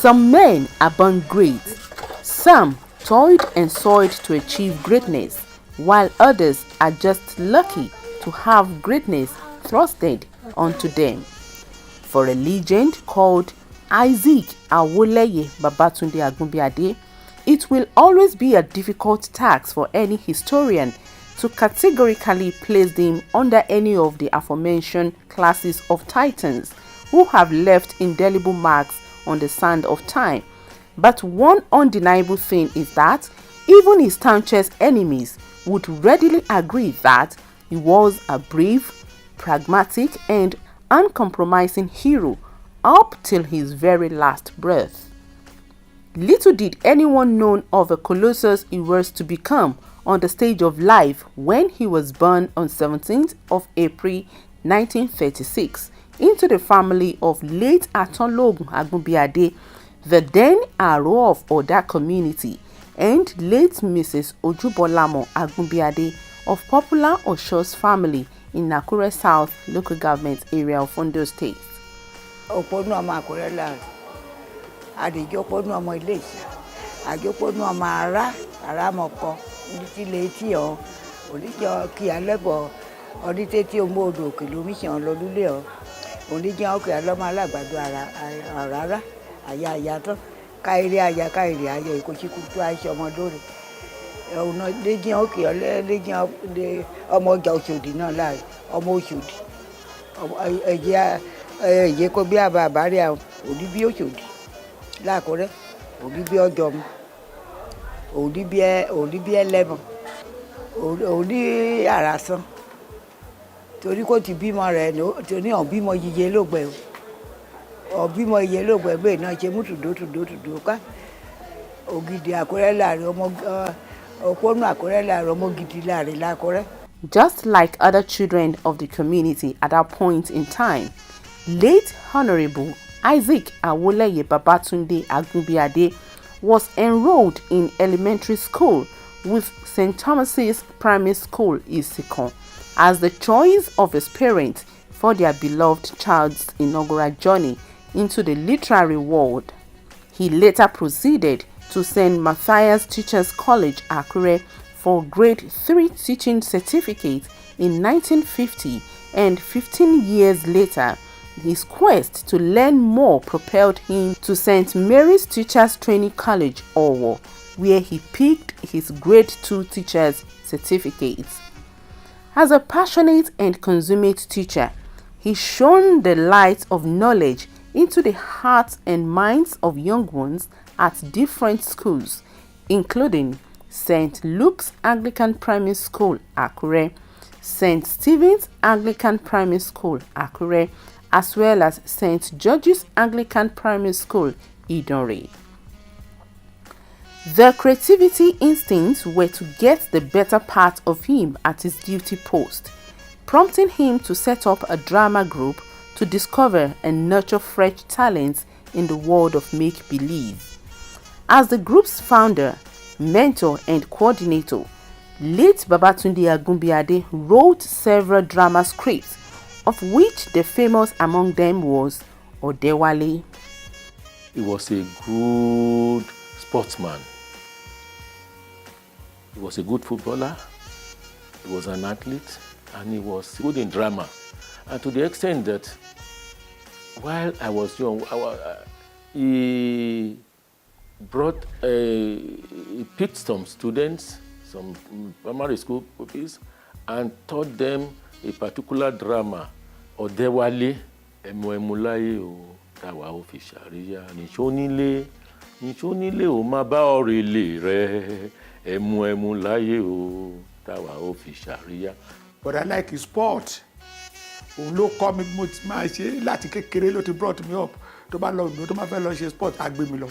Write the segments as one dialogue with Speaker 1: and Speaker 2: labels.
Speaker 1: Some men are born great. Some toiled and soiled to achieve greatness, while others are just lucky to have greatness thrusted onto them. For a legend called Awoleye Babatunde Agunbiade, it will always be a difficult task for any historian to categorically place them under any of the aforementioned classes of titans who have left indelible marks on the sand of time. But one undeniable thing is that even his staunchest enemies would readily agree that he was a brave, pragmatic, and uncompromising hero up till his very last breath. Little did anyone know of the colossus he was to become on the stage of life when he was born on 17th of April 1936 into the family of late Babatunde Agunbiade, the then Aro of Oda community, and late Mrs. Ojubolamo Agunbiade of popular Osho's family in Nakure South local government area of Ondo State.
Speaker 2: Oponu ọmọ Àkúrẹ́ la àdìjọ oponu ọmọ Iléṣà àjọponu ọmọ ara mọ̀kọ ndítí létí ọ oníjọ kí alẹ́bọ̀ ọdítẹ́tí ọmọ odò kìlómítà lọ́lúlé ọ oníjọ ọkọ̀ alọ́mọ alágbàdo àràrá àyà àyàtọ̀ káìrí àyà ìkòsíkú tó àìsàn ọmọ lórí ọ̀nà lẹ́jìn ọkọ̀ lẹ́jìn ọmọ ọjà Òṣòdì náà láàrin ọmọ Òṣòdì ẹ̀jẹ̀ kó bí àbárí àwọn òdí bí Òṣòdì láàkúrẹ́ òdí bí ọjọ́mu òdí bí ẹlẹ́mọ̀ òdí àràsán torí kò ti bímọ rẹ̀ torí ọ̀ bímọ yíyẹ lóògbé ọ̀ bímọ yíyẹ lóògbé bẹ́ẹ̀ náà ṣe mú tùdó ká ògidì Àkúrẹ́ láàrin ọmọ òpónú Àkúrẹ́ láàrin ọmọ gidi láàrin láàkúrẹ́.
Speaker 1: Just like other children of the community at that point in time, late Honorable Awoleye Babatunde Agunbiade was enrolled in elementary school with St. Thomas's Primary School, Isikon, as the choice of his parents for their beloved child's inaugural journey into the literary world. He later proceeded to St. Matthias Teachers College, Akure, for grade 3 teaching certificate in 1950, and 15 years later, his quest to learn more propelled him to St. Mary's Teachers Training College, Owo, where he picked his grade 2 teacher's certificates. As a passionate and consummate teacher, he shone the light of knowledge into the hearts and minds of young ones at different schools, including St. Luke's Anglican Primary School, Akure, St. Stephen's Anglican Primary School, Akure, as well as St. George's Anglican Primary School, Idore. The creativity instincts were to get the better part of him at his duty post, prompting him to set up a drama group to discover and nurture fresh talents in the world of make-believe. As the group's founder, mentor and coordinator, late Babatunde Agunbiade wrote several drama scripts, of which the famous among them was Odewale.
Speaker 3: He was a good sportsman. He was a good footballer. He was an athlete, and he was good in drama. And to the extent that while I was young, he picked some students, some primary school pupils, and taught them a particular drama, Odewale, Emulaye o tawa o fi sharia, Nishonile o ma ba orele re, Emulaye o tawa o fi sharia.
Speaker 4: But I like his sport. Òun ló kọ́ mi mo ti máa ṣe láti kékeré ló ti brought me up. Tó bá lọ tó máa fẹ́ lọ ṣe sport á gbé mi lọ.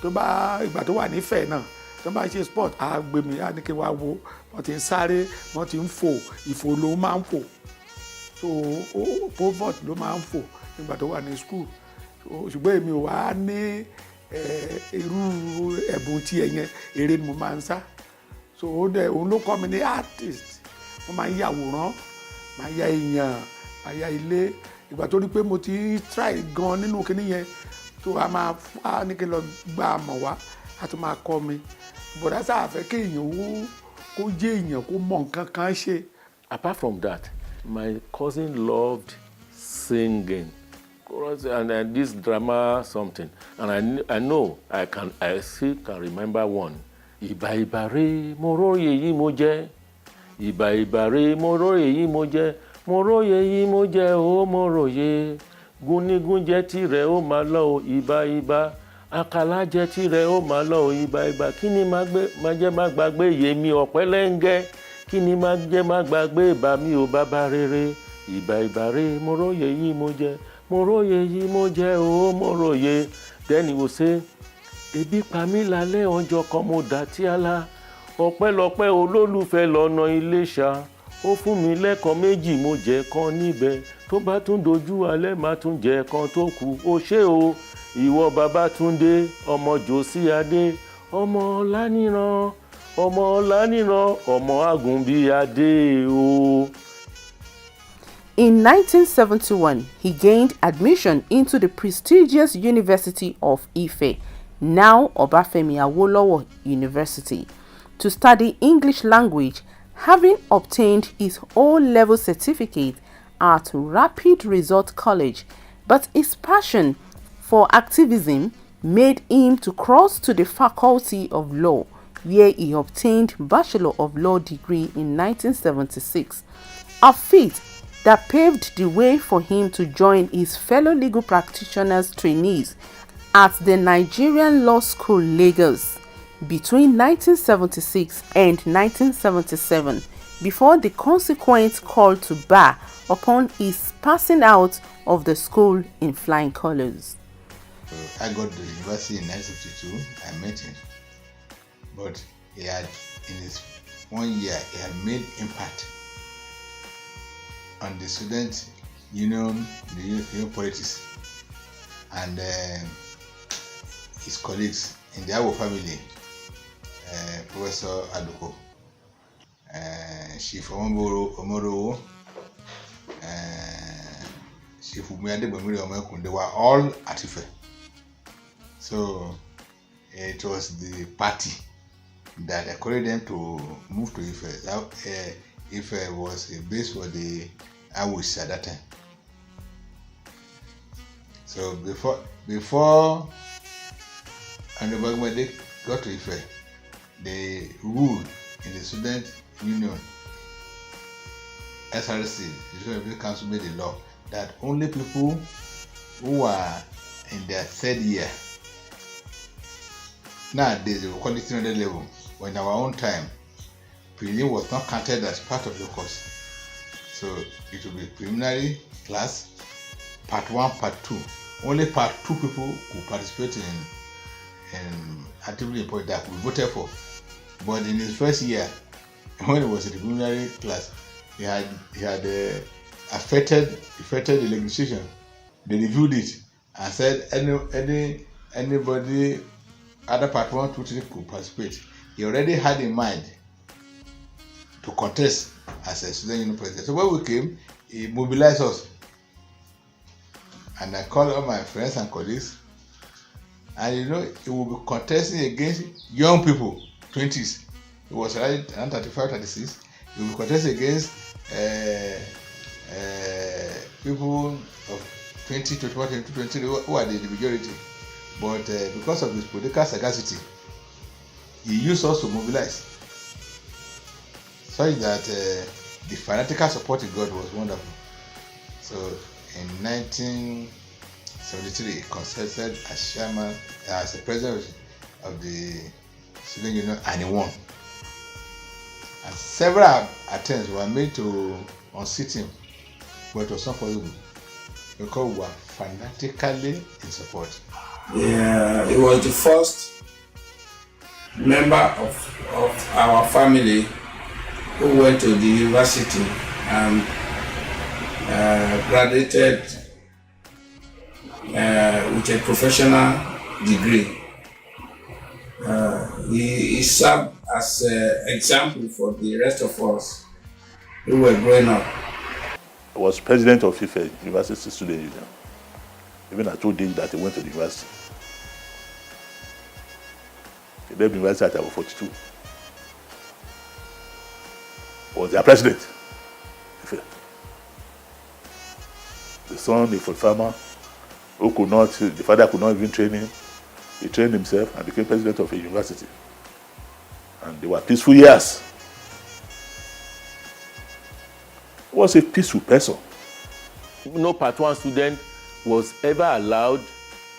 Speaker 4: Tó bá ìgbà tó wà nífẹ̀ẹ́ náà tó bá ṣe sport á gbé mi á ní kí n wá wo wọ́n ti ń sáré wọ́n ti ń fò ìfò ló máa ń fò so pivot ló máa ń fò nígbà tó wà ní school ṣùgbọ́n èmi ò wá ní irú ẹ̀bùn tí ẹ̀yẹn eré ni mo máa ń sá so òun ló kọ́ mi ní artist mo máa ń yàwòrán máa ya èèyàn máa ya ilé ìgbà tó rí pé mo ti try gan nínú kinní yẹn tó a máa á ní kí n lọ gba àmọ̀ wá a tún máa kọ́ mi bọ̀dá sáà fẹ́ kí èèyàn kó jẹ́ èèyàn kó mọ nǹkan kan ṣe.
Speaker 3: Apart from that, my cousin loved singing, and this drama something, and I know I still can remember one. Ìbà ìbàrè mo róye yìí mo jẹ́, ìbà ìbàrè mo róye yìí mo jẹ́, mo róye yìí mo jẹ́ ó mo róye, gúnnígún jẹ́ tirẹ̀ ó máa lọ o ìbà ìbà, àkàlà jẹ́ tirẹ̀ ó máa lọ o ìbà ìbà, kí ni máa jẹ́ má gbàgbé yèmí ọ̀pẹ́lẹ́ngẹ́, kí ni máa jẹ́ má gbàgbé ìbà mi ò bàbá rere, ìbà ìbàrè mo róye yìí mo jẹ́, mo róye yìí mo jẹ́ ó mo róye. Then he will say, ebi pa mí lálẹ́ ọjọ́ kan mo dà tí a la, ọpẹ́lọpẹ́ olólùfẹ́ lọ́nà Iléṣà, ó fún mi lẹ́kan méjì mo jẹ kan níbẹ̀, tó bá tún dojú alẹ́ má tún jẹ kan tó kù, ó ṣé o ìwọ Babatunde ọmọ Jòsíadé, ọmọ Ọláníran, ọmọ Ọláníran, ọmọ Agunbiade o.
Speaker 1: In 1971, he gained admission into the prestigious University of Ife, now Obafemi Awolowo University, to study English language, having obtained his O-level certificate at Rapid Resort College. But his passion for activism made him to cross to the Faculty of Law, where he obtained Bachelor of Law degree in 1976, a feat that paved the way for him to join his fellow legal practitioners trainees at the Nigerian Law School, Lagos, between 1976 and 1977, before the consequent call to bar upon his passing out of the school in flying colors.
Speaker 5: I got to the university in 1952. I met him, but he had, in his 1 year, he had made impact on the student union, the union politics, and his colleagues in the Awo family, Professor Aduko, Chief Omoro, Chief Umiyade Bamiri Omekun, they were all at Ife. So it was the party that encouraged them to move to Ife. Ife was a base for the Awos at that time. So before Honorable Agunbiade got to Ife, the rule in the student union, SRC, the Student Representative Council, made a law that only people who are in their third year, nowadays they will call it 300 level, but in our own time, prelim was not counted as part of the course. So it will be preliminary class, part 1, part 2. Only part 2 people could participate in actively important that we voted for. But in his first year, when he was in the preliminary class, he had affected the legislation. They reviewed it and said anybody other part 1, 2, 3 could participate. He already had in mind to contest as a student union president. So when we came, he mobilized us. And I called all my friends and colleagues. And he will be contesting against young people, 20s. He was around 35, 36. He will be contesting against people of 20, 21, 22, 23 who are the majority. But because of his political sagacity, he used us to mobilize. Such that the fanatical support he got was wonderful. So in 1973, he contested as chairman, as the president of the student union, and he won. And several attempts were made to unseat him, but it was not possible because we were fanatically in support.
Speaker 6: Yeah, he was the first member of our family who went to the university and graduated with a professional degree. He served as an example for the rest of us who were growing up.
Speaker 7: I was president of Ife University Student Union. Even I told him that he went to the university. He left the university at about 42. Was their president. The son, a farmer, who could not, the father could not even train him. He trained himself and became president of a university. And they were peaceful years. He was a peaceful person.
Speaker 3: No Part 1 student was ever allowed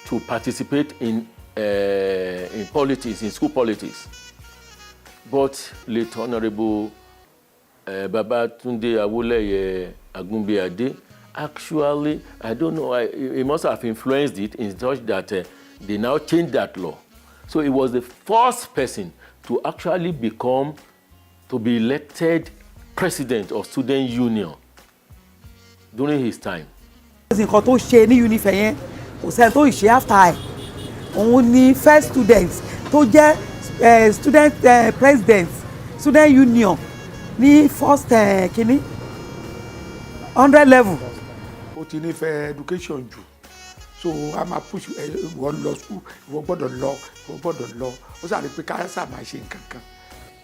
Speaker 3: to participate in politics, in school politics. But late Honorable Babatunde Agunbiade, actually, I don't know, he must have influenced it in such that they now changed that law. So he was the first person to actually be elected president of student union during his time.
Speaker 2: Nǹkan tó ṣe ní UNIFE yẹn kò sẹ́ni tó ṣe after ẹ̀ òun ni first student tó jẹ́ student president student union ní first kínní 100 level.
Speaker 4: ó ti nífẹ̀ẹ́ education jù so a máa push ìwọ lọ school ìwọ gbọ́dọ̀ lọ ó sáré pé káyọ̀sà máa ṣe nǹkan kan.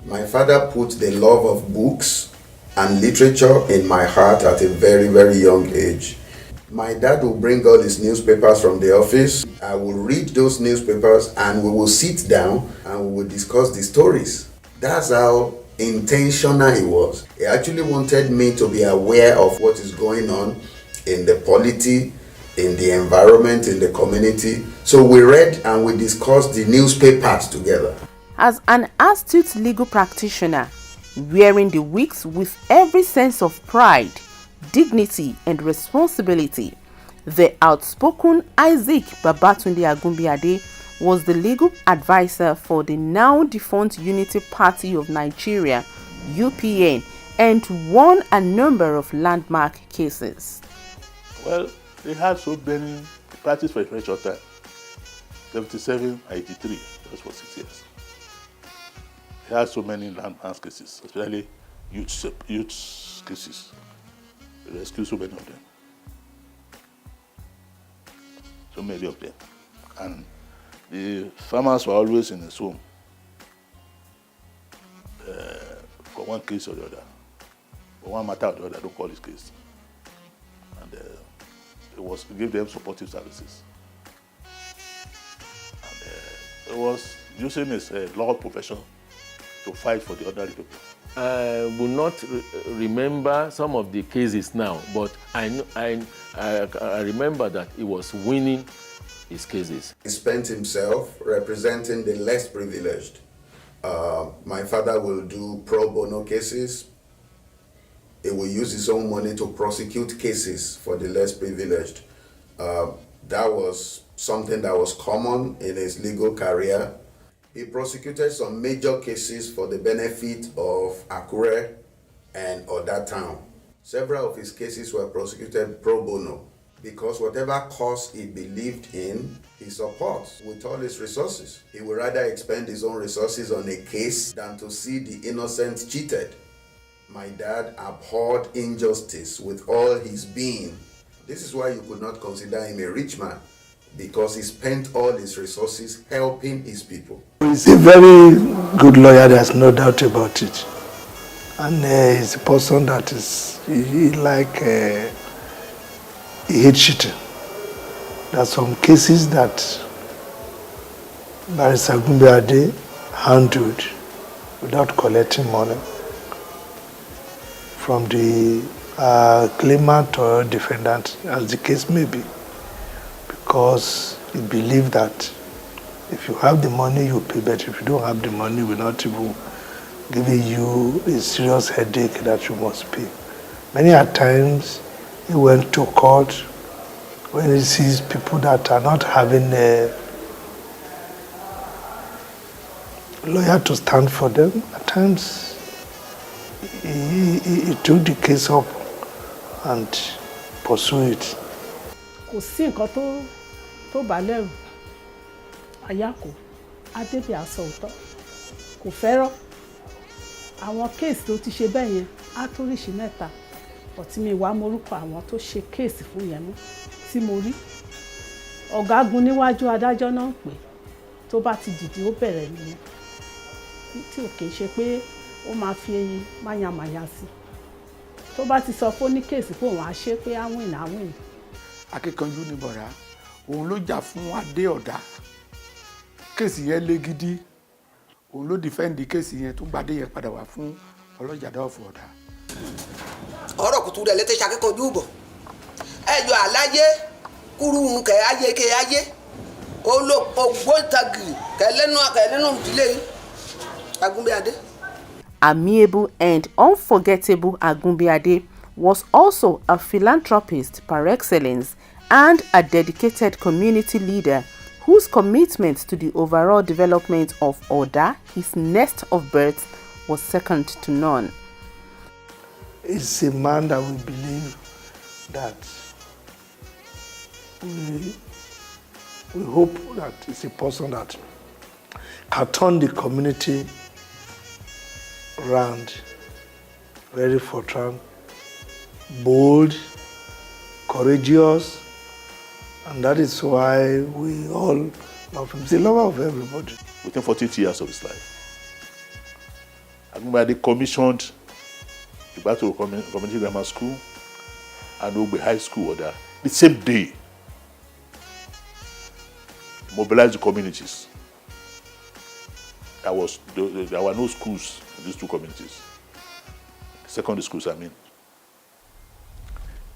Speaker 8: My father put the love of books and literature in my heart at a very, very young age. My dad will bring all his newspapers from the office. I will read those newspapers and we will sit down and we will discuss the stories. That's how intentional he was. He actually wanted me to be aware of what is going on in the polity, in the environment, in the community. So we read and we discussed the newspapers together.
Speaker 1: As an astute legal practitioner, wearing the wigs with every sense of pride, dignity and responsibility, the outspoken Isaac Babatunde Agunbiade was the legal advisor for the now defunct Unity Party of Nigeria, UPN, and won a number of landmark cases.
Speaker 7: Well, they had so many parties for a very short time. 77, 83, just for 6 years. They had so many landmark cases, especially youth cases. They rescued so many of them. So many of them. And the farmers were always in his home for one case or the other. For one matter or the other, don't call his case. And he gave them supportive services. And it was using his law profession to fight for the ordinary people.
Speaker 3: I will not remember some of the cases now, but I remember that he was winning his cases.
Speaker 8: He spent himself representing the less privileged. My father will do pro bono cases. He will use his own money to prosecute cases for the less privileged. That was something that was common in his legal career. He prosecuted some major cases for the benefit of Akure and other town. Several of his cases were prosecuted pro bono because whatever cause he believed in, he supports with all his resources. He would rather expend his own resources on a case than to see the innocent cheated. My dad abhorred injustice with all his being. This is why you could not consider him a rich man, because he spent all his resources helping his people.
Speaker 9: He's a very good lawyer, there's no doubt about it. And he's a person that is, he hates cheating. There are some cases that Barrister Agunbiade handled without collecting money from the claimant or defendant, as the case may be, because he believed that if you have the money, you pay, but if you don't have the money, we're not even giving you a serious headache that you must pay. Many a times, he went to court when he sees people that are not having a lawyer to stand for them. At times, he took the case up and pursued it.
Speaker 10: Kò sí nǹkan tó bà lẹ́rù àyákò adébí àsọ òótọ́ kò fẹ́ràn àwọn kéèsì tó ti ṣe bẹ́ẹ̀ yẹn á tó ríṣi mẹ́ta ọ̀tí mi wá morúkọ àwọn tó ṣe kéèsì fún yẹn mú tí mo rí ọ̀gágun níwájú adájọ́ náà pé tó bá ti dìde ó bẹ̀rẹ̀ nìyẹn tí ò kìí ṣe pé ó máa fi máyàmáyà sí tó bá ti sọ fún ní kéèsì pé òun á ṣe pé áwìn.
Speaker 4: akíkanjú ni bọ̀dá òun ló jà fún adé ọ̀dà kéèsì yẹn lé gidi òun ló dìfẹ́ǹdì kéèsì yẹn tó gbadé yẹn padà wá fún ọlọ́jàdá ọ̀fọ̀ ọ̀dà.
Speaker 11: ọ̀rọ̀ kùtù rẹ̀ létí ṣakíkanjú bọ̀ ẹjọ́ àláyé kúrú kẹ̀ ayé kẹ̀ ayé olóògbóǹtagì kẹ̀lẹ́nu ìdílé Agunbiade.
Speaker 1: Amiable and unforgettable Agunbiade was also a philanthropist par excellence and a dedicated community leader whose commitment to the overall development of Oda, his nest of birth, was second to none.
Speaker 9: It's a man that we believe that we hope that it's a person that can turn the community round, very forthright, bold, courageous, and that is why we all love him. He's a lover of everybody.
Speaker 7: Within 42 years of his life, Agunbiade commissioned the Battle Community Grammar School and Ogbe High School order the same day. Mobilized the communities. There were no schools in these two communities. Secondary schools, I mean.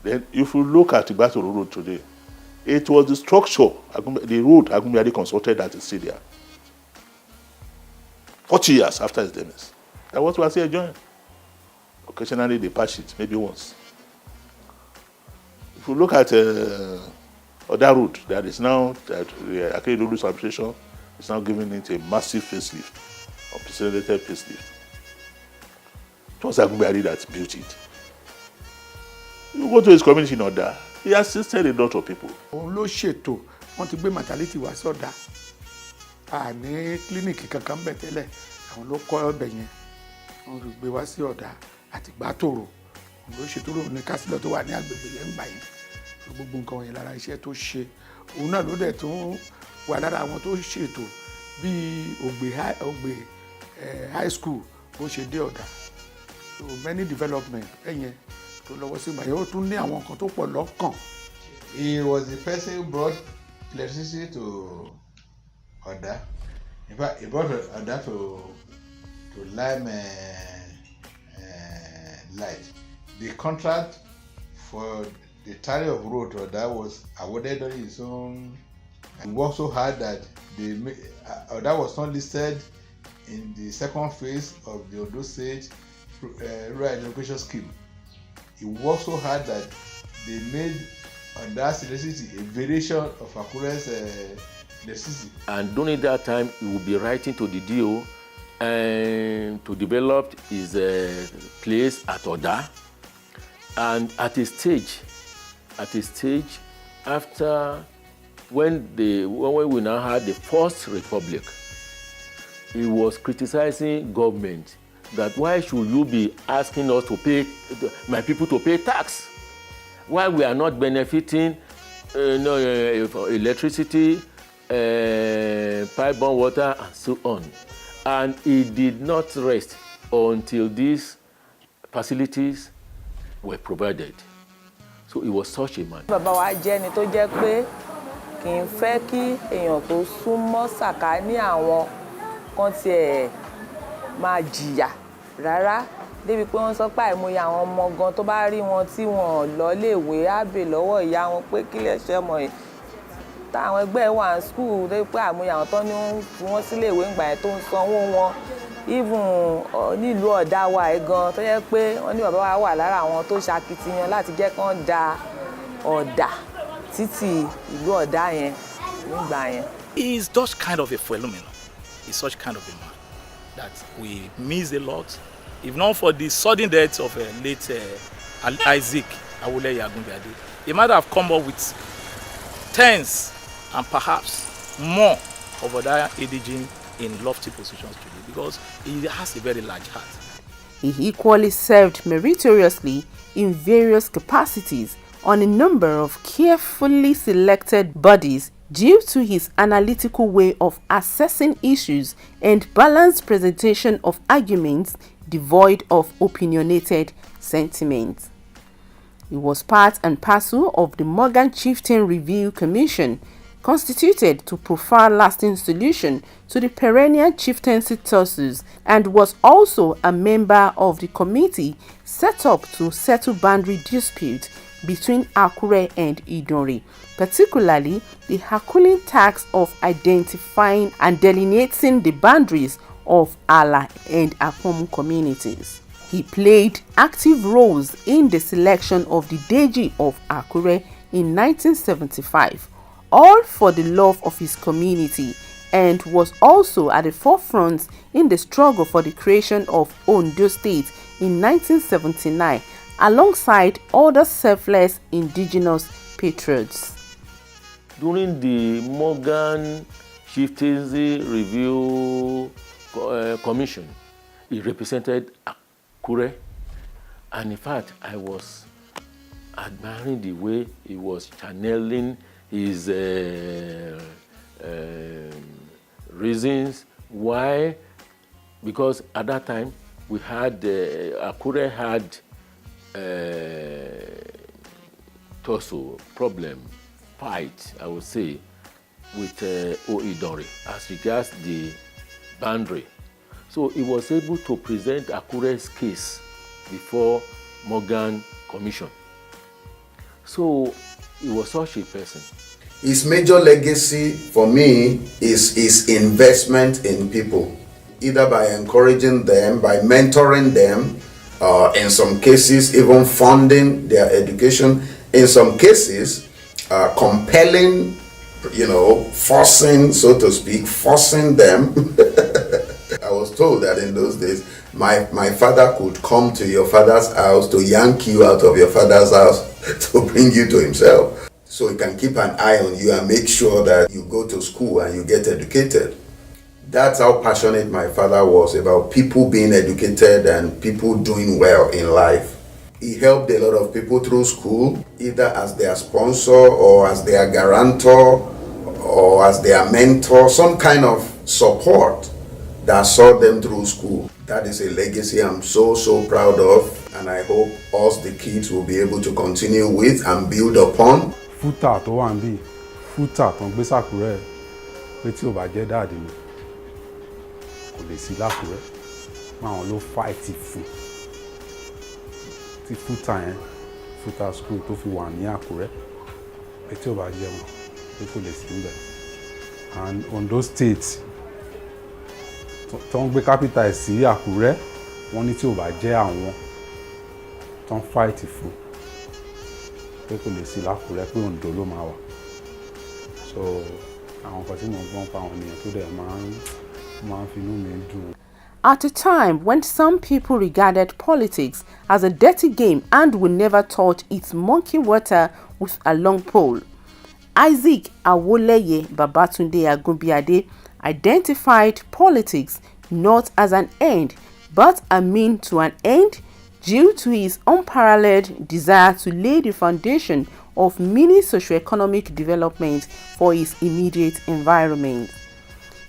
Speaker 7: Then, if you look at the Battle Road today, it was the structure, the road Agunbiade consulted that is still there. 40 years after his demise. That was what he joined. Occasionally they patch it, maybe once. If you look at other road that is now, that the Akeredolu's administration is now giving it a massive facelift, unprecedented facelift. It was Agunbiade that built it. You go to his community in Oda, he assisted a lot of people.
Speaker 4: òun ló ṣètò wọ́n ti gbé maternity wá sọ́dà àní kílíníìkì kankan bẹ̀ tẹ́lẹ̀ àwọn ló kọ́ ọbẹ̀ yẹn wọ́n ló gbé wá sí Ọ̀dà àti Gbàtòrò òun ló ṣètò òun ní kásílẹ̀ tó wà ní agbègbè yẹn ń gbà yẹn gbogbo nǹkan wọ̀nyẹn lára iṣẹ́ tó ṣe òun náà ló dẹ̀ tó wà lára àwọn tó ṣètò bíi Ògbè high school bó ṣe dé Ọ̀dà so many development ẹ̀yẹn tó lọ́wọ́ sí ìgbà yẹn ó tún ní àwọn nǹkan tó pọ̀ lọ́kàn.
Speaker 5: He was the person who brought electricity to Oda. In fact, he brought Oda to lime light. The contract for the tally of road to Oda was awarded on his own. He worked so hard that Oda was not listed in the second phase of the Odo State rural education scheme. He worked so hard that they made Oda's electricity a variation of Akure's electricity.
Speaker 3: And during that time, he would be writing to the DO and to develop his place at Oda. And at a stage, after when we now had the First Republic, he was criticizing government that why should you be asking us to pay, my people to pay tax? Why we are not benefiting electricity, pipe-borne water, and so on. And he did not rest until these facilities were provided. So he was such a man.
Speaker 12: Bàbá wa jẹ́ ẹni tó jẹ́ pé kì í fẹ́ kí èèyàn tó súnmọ́ sàkání àwọn kan tiẹ̀ máa jìyà rárá débi pé wọ́n sọ pé àìmọye àwọn ọmọ gan tó bá rí wọn tí wọ́n lọ léèwé á bè lọ́wọ́ ìyá wọn pé kí lè ṣe ọmọ yìí táwọn ẹgbẹ́ wà ní skul débi pé àìmọye àwọn tó ní wọ́n sí léèwé ńgbà yẹn tó ń sanwó wọn even nílùú Ọ̀dà wa ẹ̀ gan tó yẹ pé wọ́n ní bàbá wa wà lára àwọn tó ṣakitiyan láti jẹ́ kán da Ọ̀dà títì ìlú Ọ̀dà yẹn nígbà yẹn.
Speaker 13: He is such kind of a phenomenon. He's such kind of a man that we miss a lot. If not for the sudden death of late Isaac Awoleye Agunbiade, he might have come up with tens and perhaps more of other ADG in lofty positions today because he has a very large heart.
Speaker 1: He equally served meritoriously in various capacities on a number of carefully selected bodies due to his analytical way of assessing issues and balanced presentation of arguments devoid of opinionated sentiments. He was part and parcel of the Morgan Chieftain Review Commission, constituted to provide lasting solution to the perennial chieftaincy tussles, and was also a member of the committee set up to settle boundary disputes between Akure and Idori, particularly the Herculean task of identifying and delineating the boundaries of Ala and Apomu communities. He played active roles in the selection of the Deji of Akure in 1975, all for the love of his community, and was also at the forefront in the struggle for the creation of Ondo State in 1979, alongside other selfless indigenous patriots.
Speaker 3: During the Morgan Chieftaincy Review Commission, he represented Akure, and in fact, I was admiring the way he was channeling his reasons why, because at that time we had Akure had tussle problem fight, I would say, with Oidori as regards the boundary. So he was able to present Akure's case before Morgan Commission. So he was such a person.
Speaker 8: His major legacy for me is his investment in people, either by encouraging them, by mentoring them, in some cases even funding their education, in some cases compelling, forcing, so to speak, forcing them. I was told that in those days, my father could come to your father's house to yank you out of your father's house to bring you to himself. So he can keep an eye on you and make sure that you go to school and you get educated. That's how passionate my father was about people being educated and people doing well in life. He helped a lot of people through school, either as their sponsor or as their guarantor or as their mentor, some kind of support that saw them through school. That is a legacy I'm so proud of, and I hope us, the kids, will be able to continue with and build upon.
Speaker 14: Fúta tó wà níbí, fúta tó ń gbé sàkúrẹ́ pé tí ò bá jẹ́ dáàdì mi kò lè sí lákúrẹ́, máwọn ló fáìtì fún tí fúta yẹn, fúta school tó fi wà ní Àkúrẹ́ pé tí ò bá jẹ́ wọn pé kò lè sí níbẹ̀. And Ondo State tó ń gbé capital sí Àkúrẹ́, wọ́n ní tí ò bá jẹ́ àwọn tó ń fáìtì fún pé kò lè sí l'Ákúrẹ́, pé Ondo ló máa wà. So àwọn kan tí mo gbọ́n pa àwọn ènìyàn tó dẹ̀ máa ń finú mi dùn.
Speaker 1: At a time when some people regarded politics as a dirty game and would never touch its monkey water with a long pole, Isaac Awoleye Babatunde Agunbiade identified politics not as an end but a means to an end, due to his unparalleled desire to lay the foundation of mini socio-economic development for his immediate environment.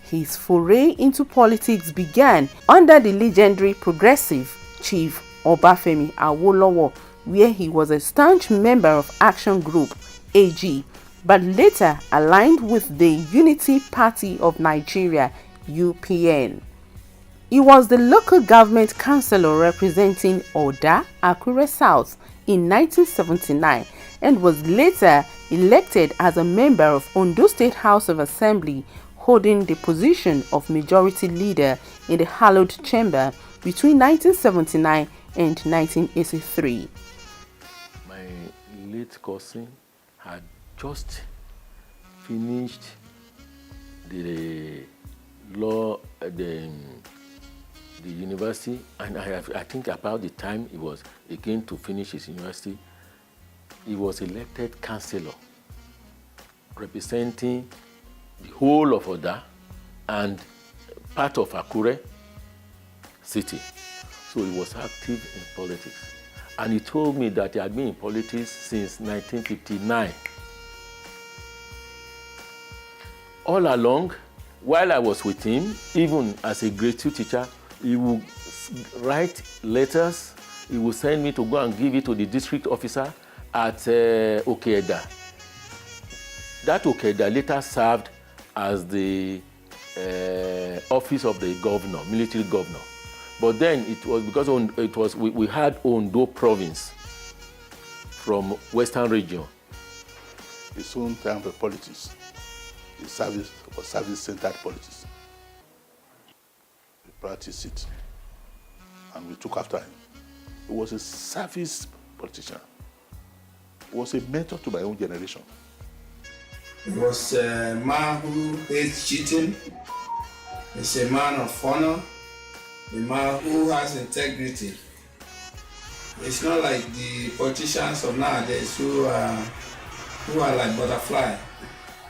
Speaker 1: His foray into politics began under the legendary progressive chief Obafemi Awolowo, where he was a staunch member of Action Group AG, but later aligned with the Unity Party of Nigeria UPN. He was the local government councillor representing Oda, Akure South in 1979, and was later elected as a member of Ondo State House of Assembly, holding the position of majority leader in the hallowed chamber between 1979 and 1983.
Speaker 3: My late cousin had just finished the law, the university, and I think about the time he came to finish his university, he was elected councillor representing the whole of Oda and part of Akure city. So he was active in politics. And he told me that he had been in politics since 1959. all along, while I was with him, even as a grade 2 teacher, he would write letters. He would send me to go and give it to the district officer at Okeda. That Okeda later served as the office of the governor, military governor. But then it was because we had Ondo province from Western region.
Speaker 7: His own time for politics. His service was service-centered politics. We practiced it, and we took after him. He was a service politician. He was a mentor to my own generation.
Speaker 6: He was a man who hates cheating. He's a man of honor, a man who has integrity. It's not like the politicians of nowadays who are like butterfly.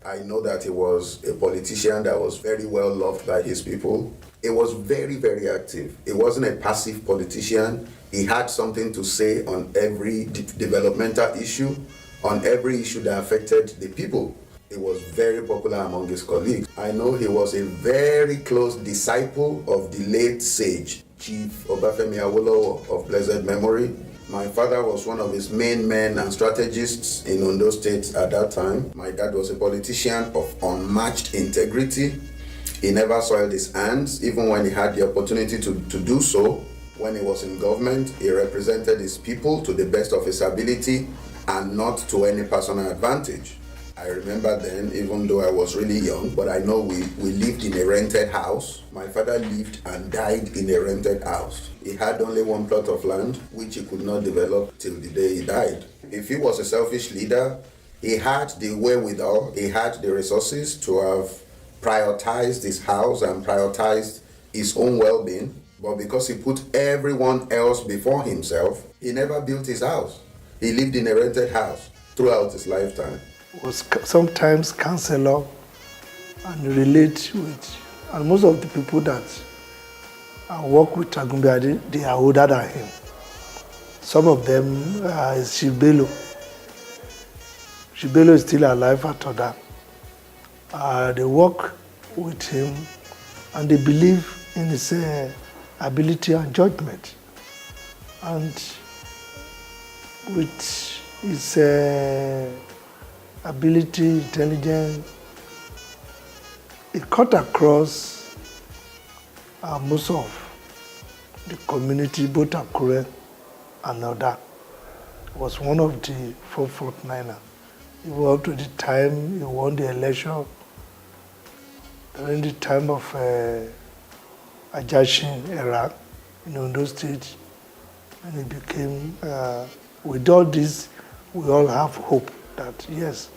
Speaker 8: I know that he was a politician that was very well loved by his people. He was very, very active. He wasn't a passive politician. He had something to say on every developmental issue, on every issue that affected the people. He was very popular among his colleagues. I know he was a very close disciple of the late sage, Chief Obafemi Awoloye of blessed memory. My father was one of his main men and strategists in Ondo State at that time. My dad was a politician of unmatched integrity. He never soiled his hands, even when he had the opportunity to do so. When he was in government, he represented his people to the best of his ability and not to any personal advantage. I remember then, even though I was really young, but I know we lived in a rented house. My father lived and died in a rented house. He had only one plot of land, which he could not develop till the day he died. If he was a selfish leader, he had the wherewithal, he had the resources to have prioritized his house and prioritized his own well-being. But because he put everyone else before himself, he never built his house. He lived in a rented house throughout his lifetime.
Speaker 9: Was sometimes counselor and relate with, and most of the people that work with Agunbiade, they are older than him. Some of them is Shibelo. Shibelo is still alive at Oda. They work with him and they believe in his ability and judgment. And with his ability, intelligence, it cut across most of the community, both Akure and Oda. Was one of the forefront niner. Even up to the time he won the election, during the time of Ajashin era in Ondo State, and it became, with all this, we all have hope that yes,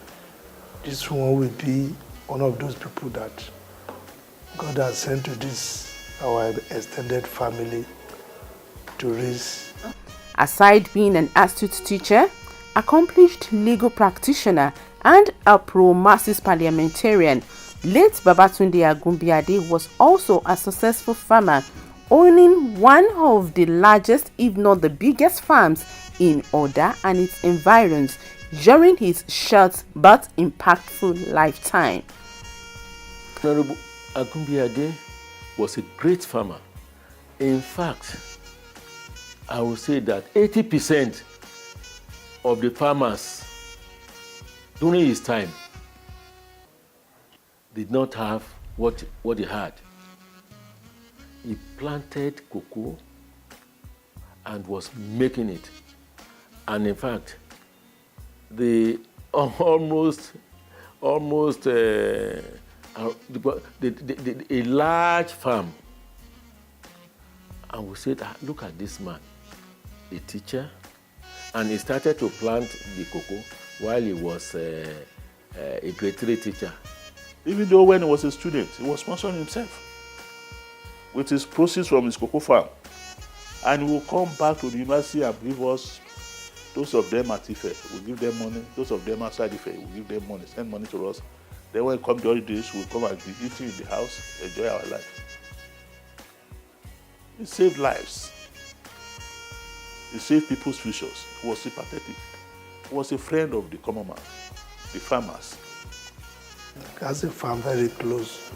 Speaker 9: this one will be one of those people that God has sent to this, our extended family, to raise.
Speaker 1: Aside being an astute teacher, accomplished legal practitioner, and a pro-masses parliamentarian, late Babatunde Agunbiade was also a successful farmer, owning one of the largest, if not the biggest farms in Oda and its environs during his short but impactful lifetime.
Speaker 3: Honorable Agunbiade was a great farmer. In fact, I would say that 80% of the farmers during his time did not have what he had. He planted cocoa and was making it. And in fact, the a large farm, and we said, look at this man, a teacher, and he started to plant the cocoa while he was a grade 3 teacher.
Speaker 7: Even though when he was a student, he was sponsoring himself with his proceeds from his cocoa farm. And he will come back to the university and give us, those of them at Ife, we'll give them money. Those of them outside Ife, we'll give them money, send money to us. Then when we come to holidays, we'll come and be eating in the house, enjoy our life. He saved lives. He saved people's futures. He was sympathetic. He was a friend of the common man, the farmers.
Speaker 9: has a farm very close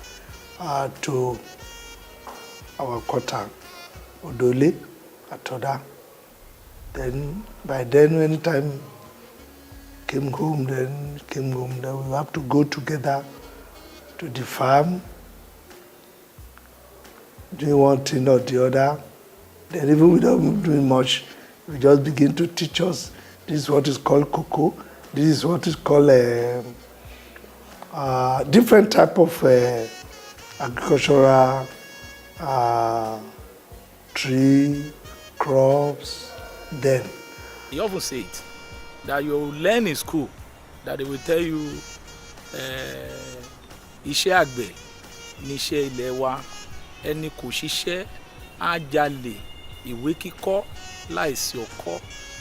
Speaker 9: to our quarter, Odole, Atoda. Then by then when time came home, then we have to go together to the farm, doing one thing or the other. Then even without doing much, we just begin to teach us, this is what is called cocoa, this is what is called different type of agricultural tree, crops, then.
Speaker 13: He often say it, that you learn in school, that they will tell you, iṣẹ́ àgbẹ̀ níṣẹ́ ilẹ̀ wa, ẹni kò ṣiṣẹ́ á jalè, ìwé kíkọ́ láìsí ọkọ́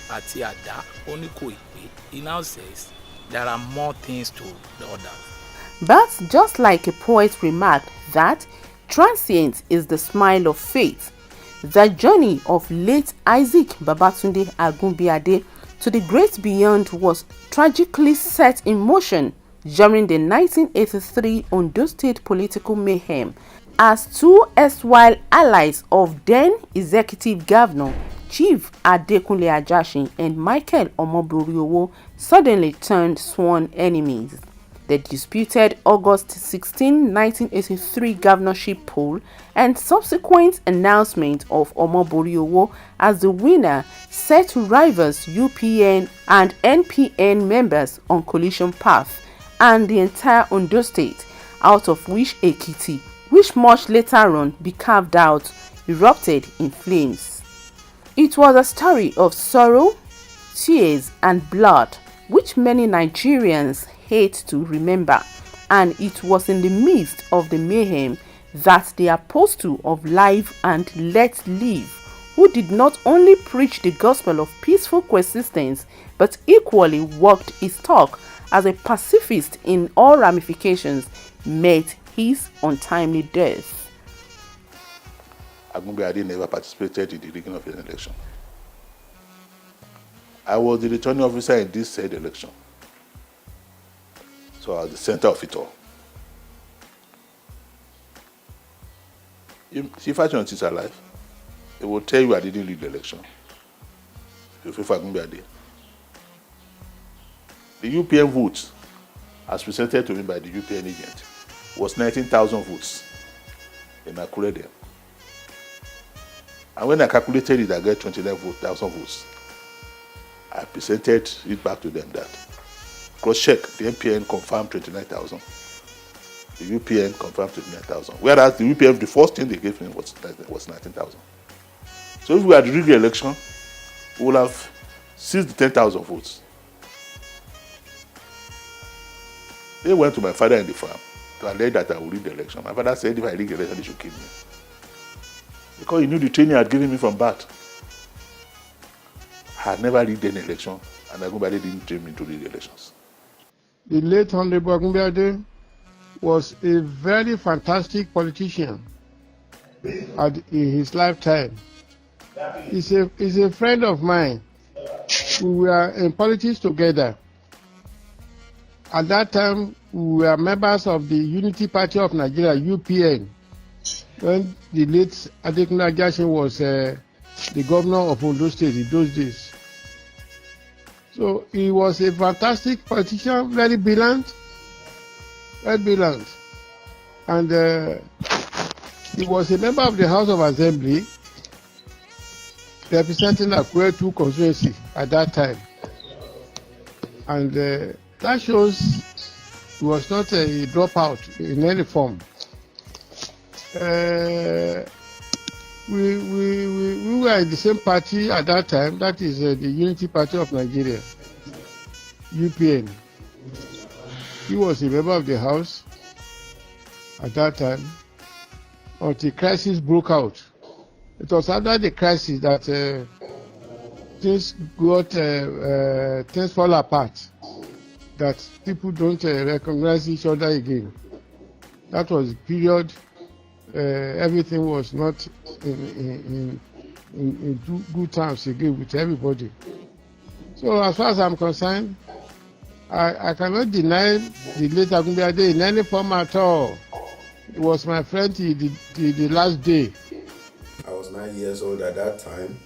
Speaker 13: àti àdá ó ní kò ìpè. He now says there are more things to the others.
Speaker 1: But just like a poet remarked that transient is the smile of fate, the journey of late Isaac Babatunde Agunbiade to the great beyond was tragically set in motion during the 1983 Ondo State political mayhem as two erstwhile allies of then Executive Governor Chief Adekunle Ajasin and Michael Omoboriowo suddenly turned sworn enemies. The disputed August 16, 1983 governorship poll and subsequent announcement of Omoboriowo as the winner set rivals UPN and NPN members on collision path and the entire Ondo state, out of which Ekiti, which much later on be carved out, erupted in flames. It was a story of sorrow, tears and blood, which many Nigerians hate to remember, and it was in the midst of the mayhem that the apostle of life and let live, who did not only preach the gospel of peaceful coexistence but equally walked his talk as a pacifist in all ramifications, met his untimely death.
Speaker 7: Agunbiade never participated in the rigging of an election. I was the returning officer in this said election. So I was the center of it all. If Ashton is alive, he will tell you I didn't lead the election. If Agunbiade. The UPN votes, as presented to me by the UPN agent, was 19,000 votes in Akure there. And when I calculated it, I got 29,000 votes. I presented it back to them that cross-check, the NPN confirmed 29,000. The UPN confirmed 29,000. Whereas the UPN, the first thing they gave me was 19,000. So if we had rigged the election, we would have seized the 10,000 votes. They went to my father in the farm to allege that I would rig the election. My father said if I rig the election, they should kill me. Because he knew the training I had given me from birth. I had never rigged any election, and Agunbiade didn't train me to rig elections.
Speaker 15: The late Honorable Agunbiade was a very fantastic politician in his lifetime. He's a friend of mine. We were in politics together. At that time, we were members of the Unity Party of Nigeria, UPN, when the late Adekunle Ajasin was the governor of Ondo State in those days. So he was a fantastic politician, very brilliant. And he was a member of the House of Assembly, representing Akure 2 constituency at that time. And that shows he was not a dropout in any form. We were in the same party at that time, that is the Unity Party of Nigeria, UPN. He was a member of the House at that time until crisis broke out. It was after the crisis that things fall apart, that people don't recognize each other again. That was the period everything was not in good terms again with everybody. So as far as I'm concerned, I cannot deny the late Agunbiade in any form at all. He was my friend till the last day.
Speaker 8: I was 9 years old at that time.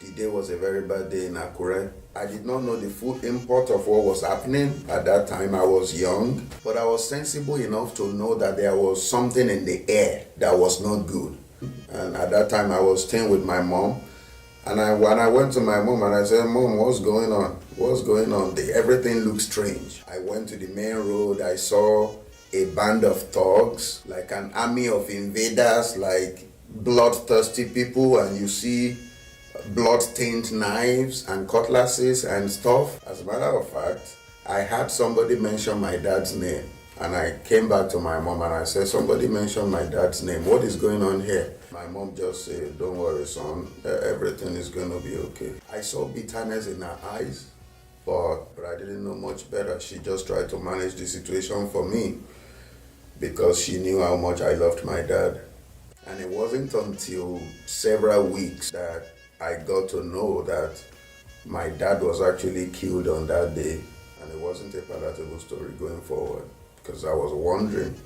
Speaker 8: The day was a very bad day in Akure. I did not know the full import of what was happening at that time. I was young, but I was sensible enough to know that there was something in the air that was not good. And at that time, I was staying with my mom. And when I went to my mom and I said, "Mom, what's going on? What's going on? Everything looks strange." I went to the main road. I saw a band of thugs, like an army of invaders, like bloodthirsty people, and you see blood-stained knives and cutlasses and stuff. As a matter of fact, I had somebody mention my dad's name, and I came back to my mom and I said, "Somebody mentioned my dad's name. What is going on here?" My mom just said, "Don't worry, son. Everything is going to be okay." I saw bitterness in her eyes, but I didn't know much better. She just tried to manage the situation for me because she knew how much I loved my dad. And it wasn't until several weeks that I got to know that my dad was actually killed on that day. And it wasn't a palatable story going forward, because I was wondering,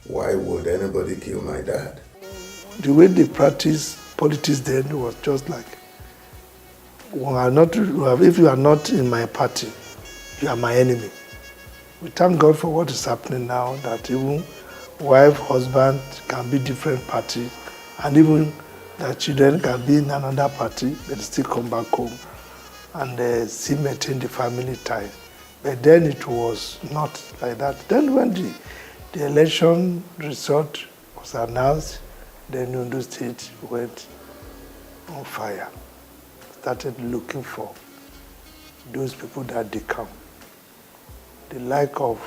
Speaker 8: why would anybody kill my dad?
Speaker 9: The way they practice politics then was just like, if you are not in my party, you are my enemy. We thank God for what is happening now, that even wife, husband can be different parties, and even their children can be in another party, but still come back home and still maintain the family ties. But then it was not like that. Then when the election result was announced, then Ondo State went on fire, started looking for those people that they come. The like of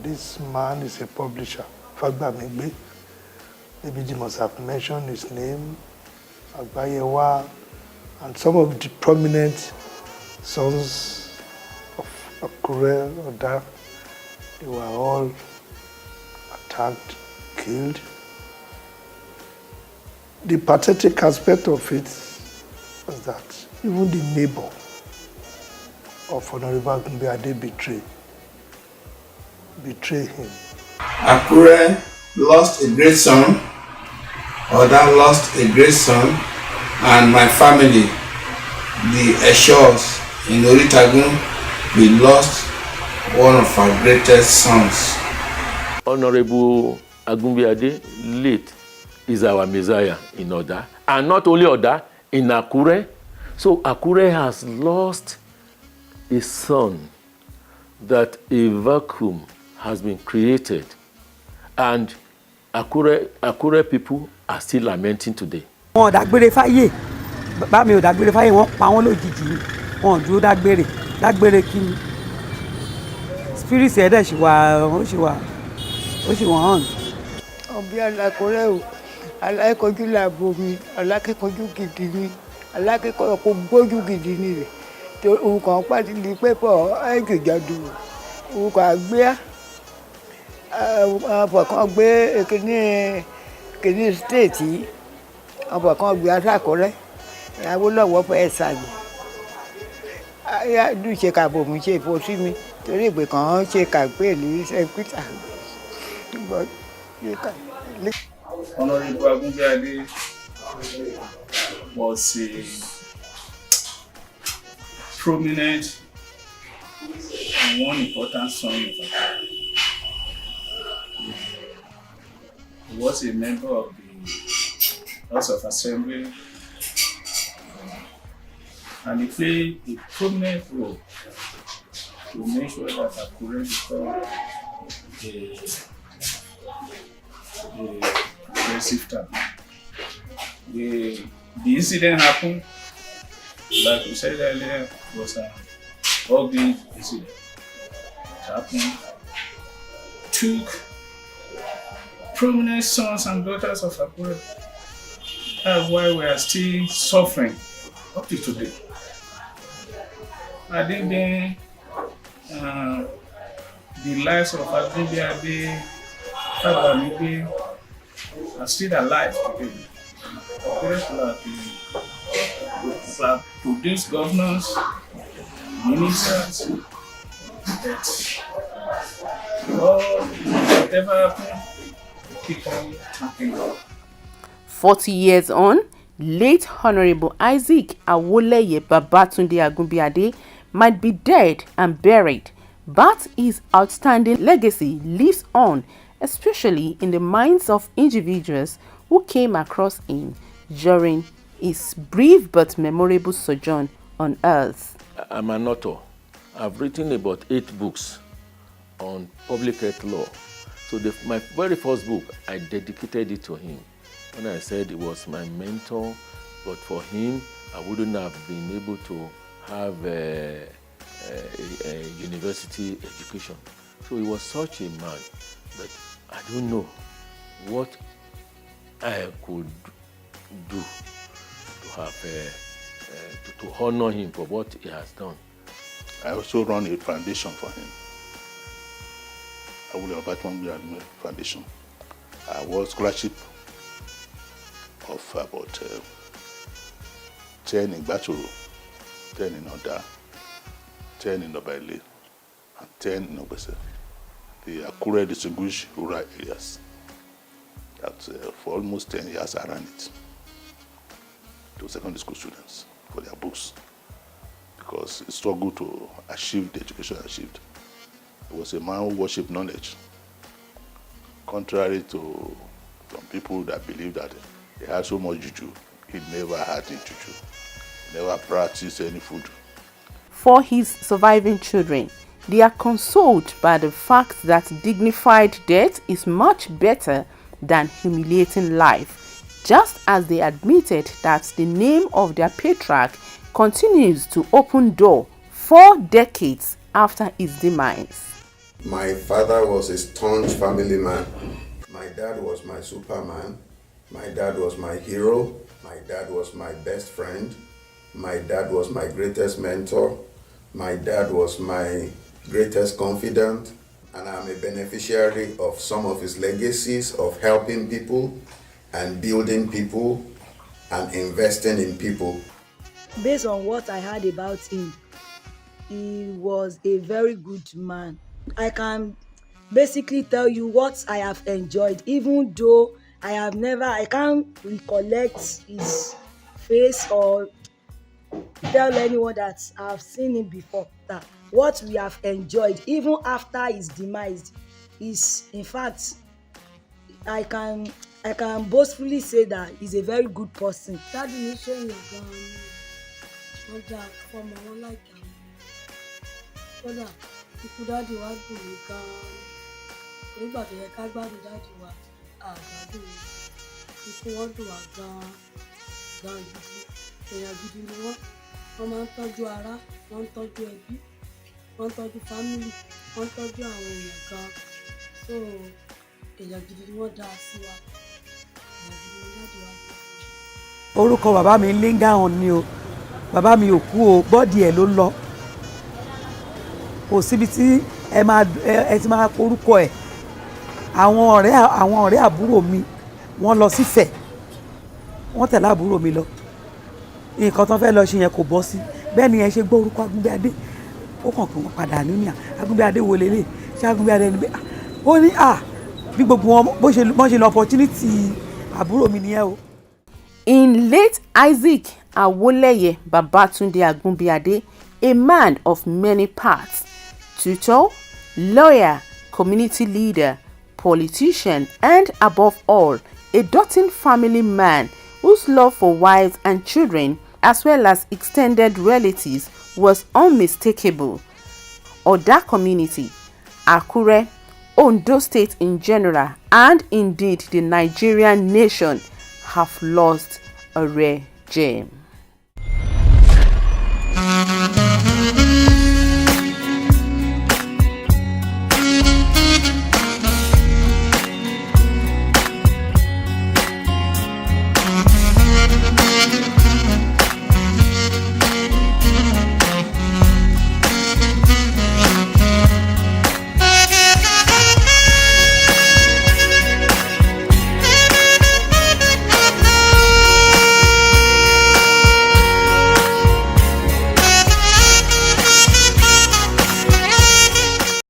Speaker 9: this man is a publisher, Fagbamigbe. Maybe they must have mentioned his name, Agbayewa, and some of the prominent sons of Akure or that, they were all attacked, killed. The pathetic aspect of it was that even the neighbor of Honorable Agunbiade betray him.
Speaker 6: Akure lost a great son, Oda lost a great son, and my family, the Eshors in Oritagun, we lost one of our greatest sons.
Speaker 3: Honorable Agunbiade, late, is our Messiah in Oda. And not only Oda, in Akure. So Akure has lost a son, that a vacuum has been created. And Akure people are still lamenting today.
Speaker 16: Wọ́n dágbére fáyé, bá mi ò dágbére fáyé, wọ́n pa wọ́n lójijì, wọ́n dúró dágbére kí ni. Spirit ẹ̀dẹ̀ ó ṣì wà hàn.
Speaker 2: Ọbí Alákọ̀rẹ́ o, alákẹ́kọ̀ọ́jú làbò mi, alákẹ́kọ̀ọ́jú gidi ni, alákẹ́kọ̀ọ́ kò gbójú gidi ni rẹ̀. Òun kàn pàtí di pépọ̀ ẹ̀jọ̀jọ̀dù, òun kàn gbé ọ̀pọ̀ gbé kìíní stéètì, ọ̀pọ̀ kan gbé Alákọ̀rẹ́, Awólọ́wọ̀ fẹ́ ṣàyè. Ayáàdù ṣe kàbò mi ṣe ìfọ́ sí mi, torí ìgbè kan ṣe kàgbé ìlú Sẹ́ńpítà.
Speaker 13: Honorable Agunbiade was a prominent and one important son of Akure. He was a member of the House of Assembly, and he played a prominent role to make sure that Akure became a progressive town. The incident happened, like we said earlier, was an ugly incident. It happened, took prominent sons and daughters of Akure. That's why we are still suffering up to today. Had it been the lives of Agunbiade, Fagbamigbe are still alive today. Akure have produced governors,
Speaker 6: ministers. Whatever happened, keep on thanking God.
Speaker 1: 40 years on, late Honorable Isaac Awoleye Babatunde Agunbiade might be dead and buried, but his outstanding legacy lives on, especially in the minds of individuals who came across him during his brief but memorable sojourn on earth.
Speaker 3: I'm an author. I've written about 8 books on public health law. So my very first book, I dedicated it to him. When I said he was my mentor, but for him, I wouldn't have been able to have a university education. So he was such a man that I don't know what I could do to have to honor him for what he has done.
Speaker 7: I also run a foundation for him. Awoleye Babatunde Agunbiade Foundation. I was scholarship of about 10 in Bachoro, 10 in Oda, 10 in Obaile, and 10 in Obese. The Akure distinguished rural areas. That for almost 10 years I ran it to secondary school students for their books because it struggled to achieve the education I achieved. He was a man who worshipped knowledge, contrary to some people that believe that he had so much juju. He never had any juju. He never practiced any food.
Speaker 1: For his surviving children, they are consoled by the fact that dignified death is much better than humiliating life, just as they admitted that the name of their patriarch continues to open door 4 decades after his demise.
Speaker 8: My father was a staunch family man. My dad was my Superman. My dad was my hero. My dad was my best friend. My dad was my greatest mentor. My dad was my greatest confidant. And I'm a beneficiary of some of his legacies of helping people and building people and investing in people.
Speaker 17: Based on what I heard about him, he was a very good man. I can basically tell you what I have enjoyed, even though I can't recollect his face or tell anyone that I've seen him before. That what we have enjoyed, even after his demise, is in fact, I can boastfully say that he's a very good person.
Speaker 18: Dáàdì mi ṣèyàn gan-an ni wọ́n dá fọmọ wọn láìka wọn. Kódà ikú dáàdì wa dùn mí gan-an ni nígbà tó yẹ ká gbádùn dáàdì wa àgbàdùn wọn. Ikú wọn dùn wá gan-an gidi. Èèyàn gidi ni wọ́n máa ń tọ́jú ará, wọ́n ń tọ́jú ẹbí, wọ́n ń tọ́jú fámìlì, wọ́n ń tọ́jú àwọn èèyàn gan-an. So èèyàn gidi ni wọ́n dá sí wa. Èèyàn gidi ni dáàdì wa dá.
Speaker 16: Orúkọ bàbá mi Lingaon ni o, bàbá mi ò kú o, bọ́ọ̀dì ẹ̀ ló lọ. Kò síbi tí ẹ ti máa porúkọ ẹ̀. Àwọn ọ̀rẹ́ àbúrò mi wọ́n lọ sífẹ̀, wọ́n tẹ̀lé àbúrò mi lọ. Nǹkan tó fẹ́ lọ ṣe yẹn kò bọ́ sí. Bẹ́ẹ̀ ni ẹ ṣe gbọ́ orúkọ Agunbiade, ó kàn kí wọ́n padà ní Agunbiade wo lélẹ̀, ṣé Agunbiade ni bẹ́ẹ̀? Ó ní bí gbogbo wọn bó ṣe lọ opportunity àbúrò mi nìyẹn o.
Speaker 1: In late Isaac Awoleye Babatunde Agunbiade, a man of many parts, tutor, lawyer, community leader, politician, and above all, a doting family man whose love for wives and children, as well as extended relatives, was unmistakable. Oda community, Akure, Ondo State in general, and indeed the Nigerian nation have lost a rare gem.